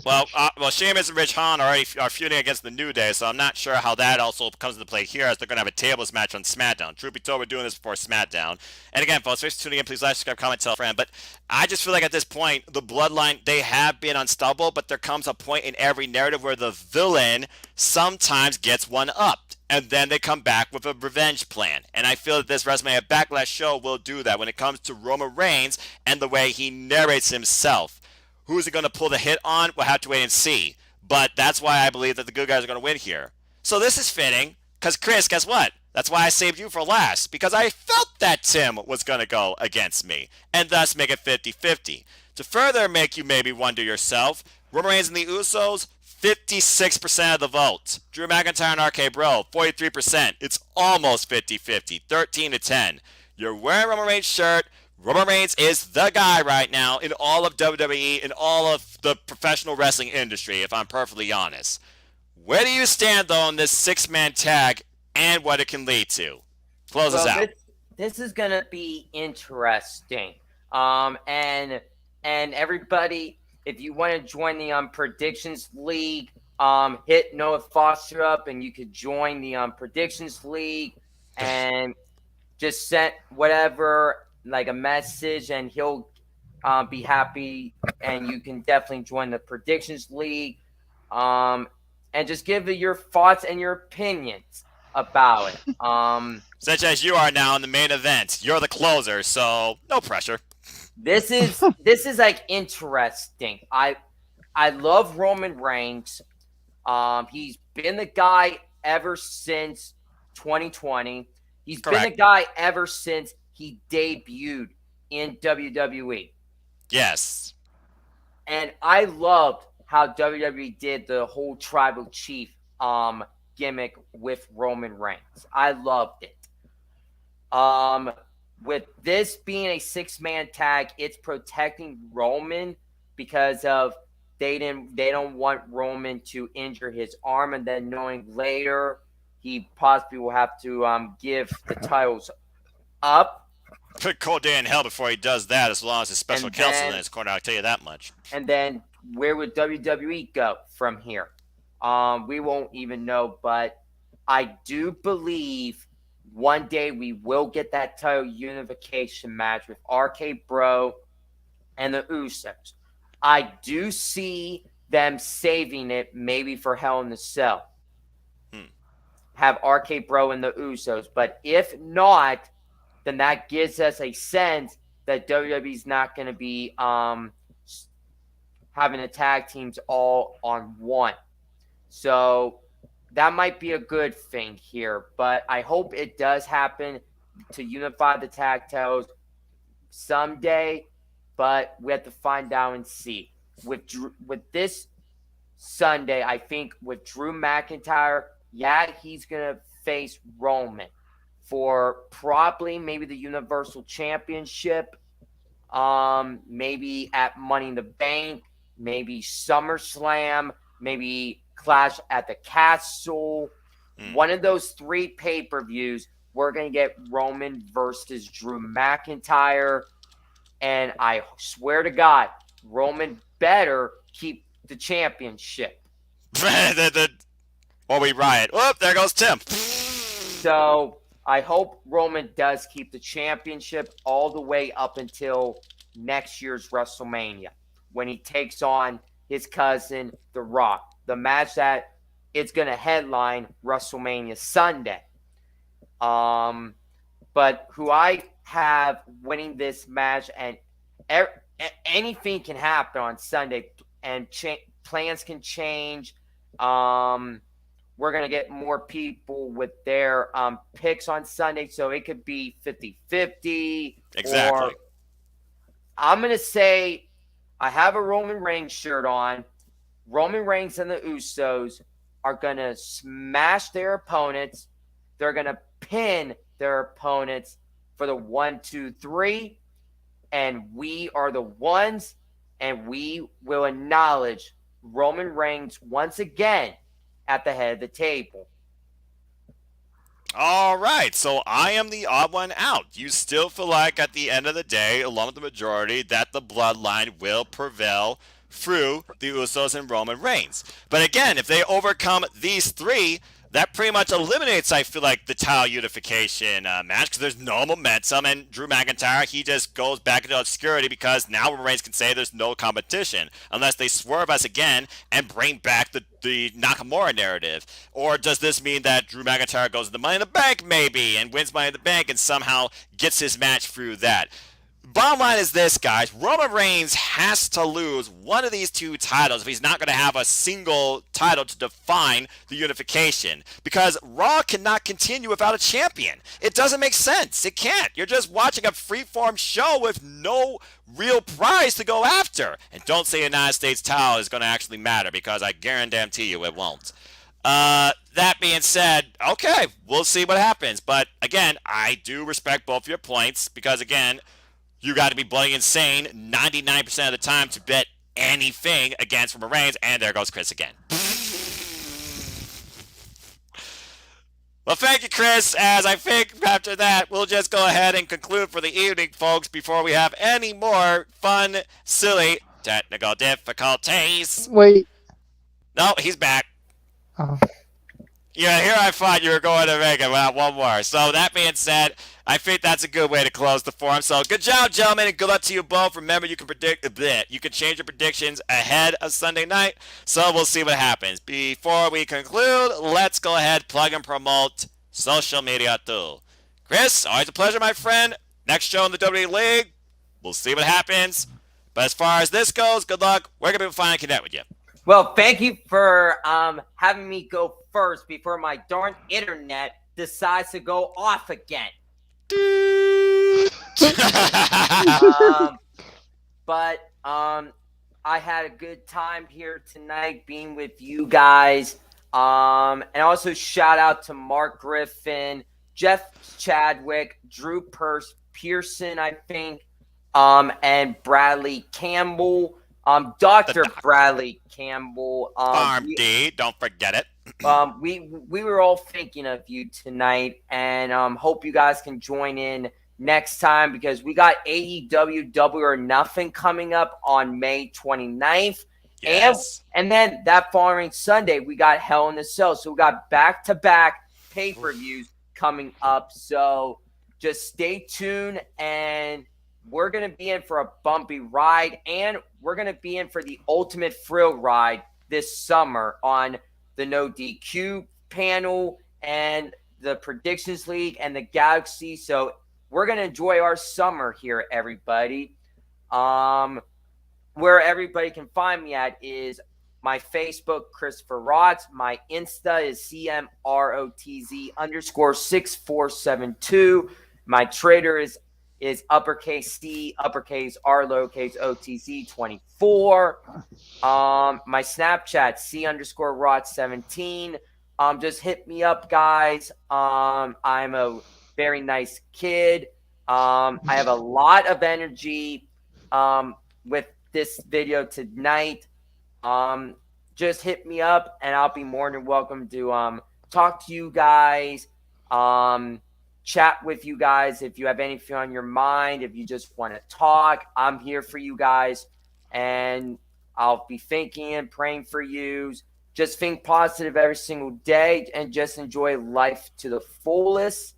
Well, Sheamus and Rich Hahn are feuding against the New Day, so I'm not sure how that also comes into play here, as they're going to have a tables match on SmackDown. Truth be told, we're doing this before SmackDown. And again, folks, thanks for tuning in. Please like, subscribe, comment, tell a friend. But I just feel like at this point, the Bloodline, they have been unstoppable, but there comes a point in every narrative where the villain sometimes gets one up. And then they come back with a revenge plan. And I feel that this WrestleMania Backlash show will do that when it comes to Roman Reigns and the way he narrates himself. Who's he going to pull the hit on? We'll have to wait and see. But that's why I believe that the good guys are going to win here. So this is fitting, because Chris, guess what? That's why I saved you for last, because I felt that Tim was going to go against me, and thus make it 50-50. To further make you maybe wonder yourself, Roman Reigns and the Usos, 56% of the vote. Drew McIntyre and RK Bro, 43%. It's almost 50-50, 13-10. You're wearing Roman Reigns' shirt. Roman Reigns is the guy right now in all of WWE, in all of the professional wrestling industry, if I'm perfectly honest. Where do you stand, though, on this six-man tag and what it can lead to? Close us out. This is going to be interesting. And everybody, if you want to join the Predictions League, hit Noah Foster up, and you could join the Predictions League and just send whatever, like a message, and he'll be happy, and you can definitely join the Predictions League, and just give your thoughts and your opinions about it. Such as you are now in the main event. You're the closer, so no pressure. This is like interesting. I love Roman Reigns. He's been the guy ever since 2020. He's Correct. been the guy ever since he debuted in WWE. Yes. And I loved how WWE did the whole tribal chief gimmick with Roman Reigns. I loved it. With this being a six-man tag, it's protecting Roman because of they don't want Roman to injure his arm, and then knowing later he possibly will have to give the titles up. Put cold day in hell before he does that, as long as his special counsel in his corner, I'll tell you that much. And then where would WWE go from here? We won't even know, but I do believe one day we will get that title unification match with RK Bro and the Usos. I do see them saving it maybe for Hell in a Cell. Have RK Bro and the Usos. But if not, then that gives us a sense that WWE's not going to be having the tag teams all on one. So that might be a good thing here, but I hope it does happen to unify the tag titles someday, but we have to find out and see. With this Sunday, I think with Drew McIntyre, yeah, he's going to face Roman for probably maybe the Universal Championship, maybe at Money in the Bank, maybe SummerSlam, maybe Clash at the Castle. One of those 3 pay-per-views, we're going to get Roman versus Drew McIntyre. And I swear to God, Roman better keep the championship. Or we riot. Whoop, there goes Tim. So I hope Roman does keep the championship all the way up until next year's WrestleMania when he takes on his cousin, The Rock. The match that it's going to headline WrestleMania Sunday. But who I have winning this match, and anything can happen on Sunday, and plans can change. We're going to get more people with their picks on Sunday, so it could be 50-50. Exactly. Or I'm going to say I have a Roman Reigns shirt on. Roman Reigns and the Usos are going to smash their opponents. They're going to pin their opponents for the 1, 2, 3. And we are the ones, and we will acknowledge Roman Reigns once again at the head of the table. All right, so I am the odd one out. You still feel like at the end of the day, along with the majority, that the bloodline will prevail through the Usos and Roman Reigns. But again, if they overcome these 3, that pretty much eliminates, I feel like, the title unification match, because there's no momentum, and Drew McIntyre, he just goes back into obscurity because now Roman Reigns can say there's no competition, unless they swerve us again and bring back the Nakamura narrative. Or does this mean that Drew McIntyre goes to the Money in the Bank, maybe, and wins Money in the Bank and somehow gets his match through that? Bottom line is this, guys. Roman Reigns has to lose one of these 2 titles if he's not going to have a single title to define the unification. Because Raw cannot continue without a champion. It doesn't make sense. It can't. You're just watching a freeform show with no real prize to go after. And don't say United States title is going to actually matter, because I guarantee you it won't. That being said, okay, we'll see what happens. But again, I do respect both your points, because again, you got to be bloody insane 99% of the time to bet anything against Roman Reigns. And there goes Chris again. Well, thank you, Chris. As I think after that, we'll just go ahead and conclude for the evening, folks, before we have any more fun, silly, technical difficulties. Wait. No, he's back. Oh. Yeah, here I thought you were going to make it without one more. So that being said, I think that's a good way to close the forum. So good job, gentlemen, and good luck to you both. Remember, you can you can change your predictions ahead of Sunday night. So we'll see what happens. Before we conclude, let's go ahead, plug and promote social media too. Chris, always a pleasure, my friend. Next show in the WWE League, we'll see what happens. But as far as this goes, good luck. Where can we find and connect with you? Well, thank you for having me go first before my darn internet decides to go off again. But I had a good time here tonight being with you guys. And also shout out to Mark Griffin, Jeff Chadwick, Drew Pearson, I think, and Bradley Campbell. Dr. Bradley Campbell. Farm D, don't forget it. We were all thinking of you tonight, and hope you guys can join in next time, because we got AEW Double or Nothing coming up on May 29th. Yes. And then that following Sunday, we got Hell in a Cell. So we got back-to-back pay-per-views coming up. So just stay tuned, and we're going to be in for a bumpy ride, and we're going to be in for the ultimate thrill ride this summer on the NoDQ panel and the Predictions League and the Galaxy. So we're going to enjoy our summer here, everybody. Where everybody can find me at is my Facebook, Christopher Rotz. My Insta is CMROTZ_6472. My Twitter is uppercase C, uppercase R, lowercase OTZ 24. My Snapchat, C_Rot17. just hit me up, guys. I'm a very nice kid. I have a lot of energy with this video tonight. Just hit me up, and I'll be more than welcome to talk to you guys, chat with you guys. If you have anything on your mind, if you just want to talk, I'm here for you guys, and I'll be thinking and praying for you. Just think positive every single day, and just enjoy life to the fullest.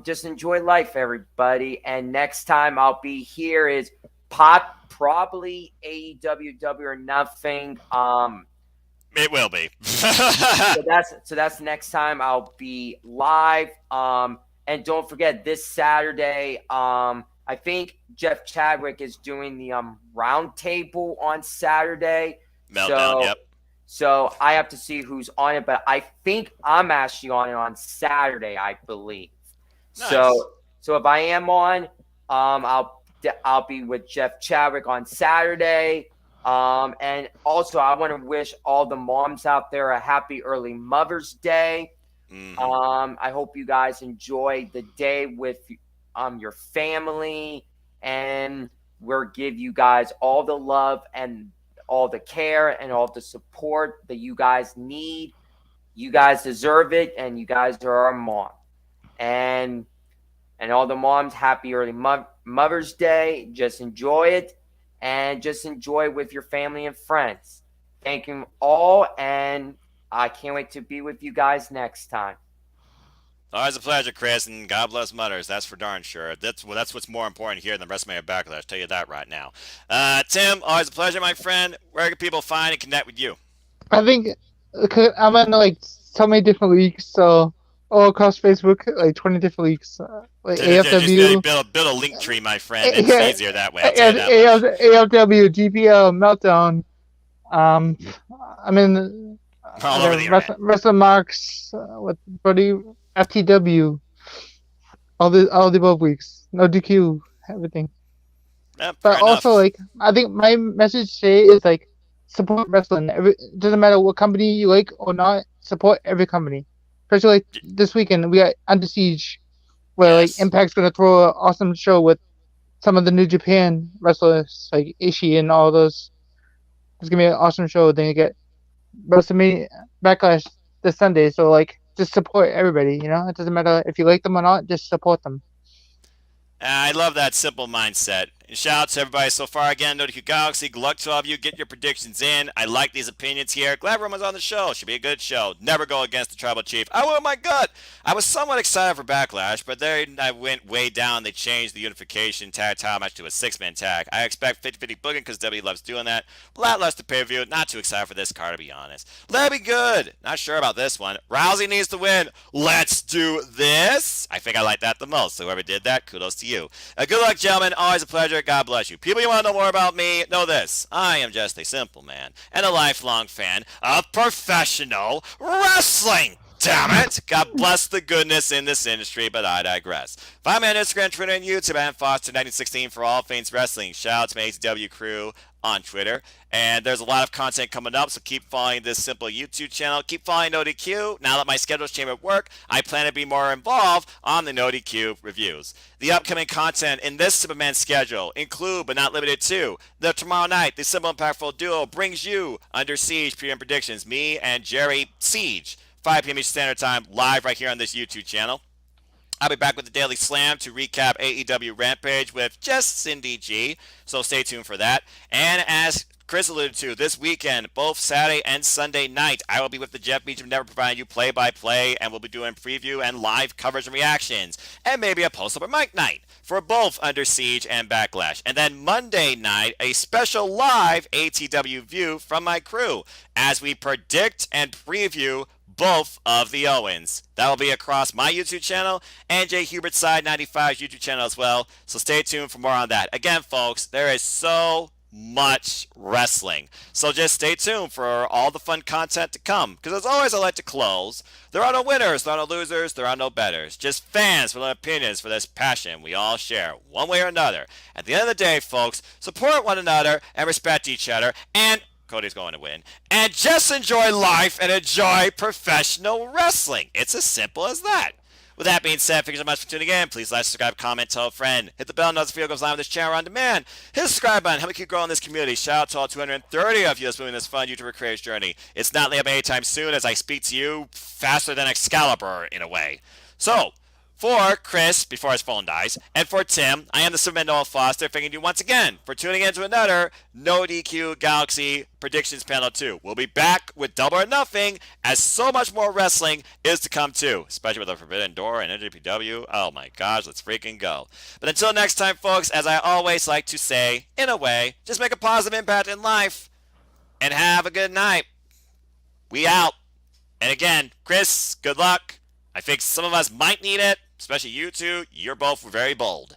Just enjoy life, everybody. And next time I'll be here is probably AEW or nothing. It will be. So that's next time I'll be live. And don't forget this Saturday. I think Jeff Chadwick is doing the round table on Saturday. Meltdown. Yep. So I have to see who's on it, but I think I'm actually on it on Saturday, I believe. Nice. So if I am on, I'll be with Jeff Chadwick on Saturday. And also I want to wish all the moms out there a happy early Mother's Day. Mm-hmm. I hope you guys enjoy the day with your family, and we'll give you guys all the love and all the care and all the support that you guys need. You guys deserve it, and you guys are our mom. And all the moms, happy early Mother's Day. Just enjoy it, and just enjoy with your family and friends. Thank you all, and I can't wait to be with you guys next time. Always a pleasure, Chris, and God bless mothers. That's for darn sure. That's what's more important here than WrestleMania Backlash. I'll tell you that right now. Tim, always a pleasure, my friend. Where can people find and connect with you? I think I'm in like so many different leagues, so all across Facebook, like 20 different leagues, like AFW. Just build a link tree, my friend. It's easier that way. I'll tell you that AFW, GPL, Meltdown. I'm in all over the internet. WrestleMarks with Buddy, FTW, all the above weeks, NoDQ, everything. Yep, But also, enough. like, I think my message today is like support wrestling. It doesn't matter what company you like or not. Support every company. Especially like this weekend, we got Under Siege, where Yes. like Impact's gonna throw an awesome show with some of the New Japan wrestlers like Ishii and all those. It's gonna be an awesome show. Then you get WrestleMania Backlash this Sunday. So like, just support everybody. You know, it doesn't matter if you like them or not. Just support them. I love that simple mindset. And shout out to everybody so far. Again, NoDQ Galaxy. Good luck to all of you. Get your predictions in. I like these opinions here. Glad everyone's on the show. Should be a good show. Never go against the Tribal Chief. I went with my gut. I was somewhat excited for Backlash, but then I went way down. They changed the unification tag title match to a 6-man tag. I expect 50-50 booking because WWE loves doing that. Lackluster pay-per-view. Not too excited for this card, to be honest. Let it be good. Not sure about this one. Rousey needs to win. Let's do this. I think I like that the most. So whoever did that, kudos to you. Good luck, gentlemen. Always a pleasure. God bless you. People, you want to know more about me? Know this. I am just a simple man and a lifelong fan of professional wrestling. Damn it. God bless the goodness in this industry, but I digress. Find me on Instagram, Twitter, and YouTube at Foster1916 for all things wrestling. Shout out to my ACW crew on Twitter. And there's a lot of content coming up, so keep following this simple YouTube channel. Keep following NoDQ. Now that my schedule's changed at work, I plan to be more involved on the NoDQ reviews. The upcoming content in this Superman schedule include, but not limited to, the tomorrow night, the Simple Impactful Duo brings you Under Siege Pre-Game Predictions. Me and Jerry Siege, 5 p.m. Eastern Standard Time, live right here on this YouTube channel. I'll be back with the Daily Slam to recap AEW Rampage with just Cindy G, so stay tuned for that. And as Chris alluded to, this weekend, both Saturday and Sunday night, I will be with the Jeff Beecham Never providing you play-by-play, and we'll be doing preview and live coverage and reactions, and maybe a post-up mic night for both Under Siege and Backlash. And then Monday night, a special live ATW view from my crew as we predict and preview both of the Owens. That'll be across my YouTube channel and Jay Hubert's Side 95's YouTube channel as well. So stay tuned for more on that. Again, folks, there is so much wrestling. So just stay tuned for all the fun content to come. Because as always, I like to close. There are no winners, there are no losers, there are no betters. Just fans with opinions for this passion we all share, one way or another. At the end of the day, folks, support one another and respect each other. And Cody's going to win. And just enjoy life and enjoy professional wrestling. It's as simple as that. With that being said, thank you so much for tuning in. Please like, subscribe, comment, tell a friend. Hit the bell, notification goes live on this channel on demand. Hit the subscribe button. Help me keep growing this community. Shout out to all 230 of you that's moving this fun YouTuber creators journey. It's not laying up anytime soon as I speak to you faster than Excalibur in a way. So, for Chris, before his phone dies, and for Tim, I am the Superman Noah Foster, thanking you once again for tuning in to another NoDQ Galaxy Predictions Panel 2. We'll be back with Double or Nothing, as so much more wrestling is to come too, especially with the Forbidden Door and NJPW. Oh my gosh, let's freaking go. But until next time, folks, as I always like to say, in a way, just make a positive impact in life, and have a good night. We out. And again, Chris, good luck. I think some of us might need it, especially you two. You're both very bold.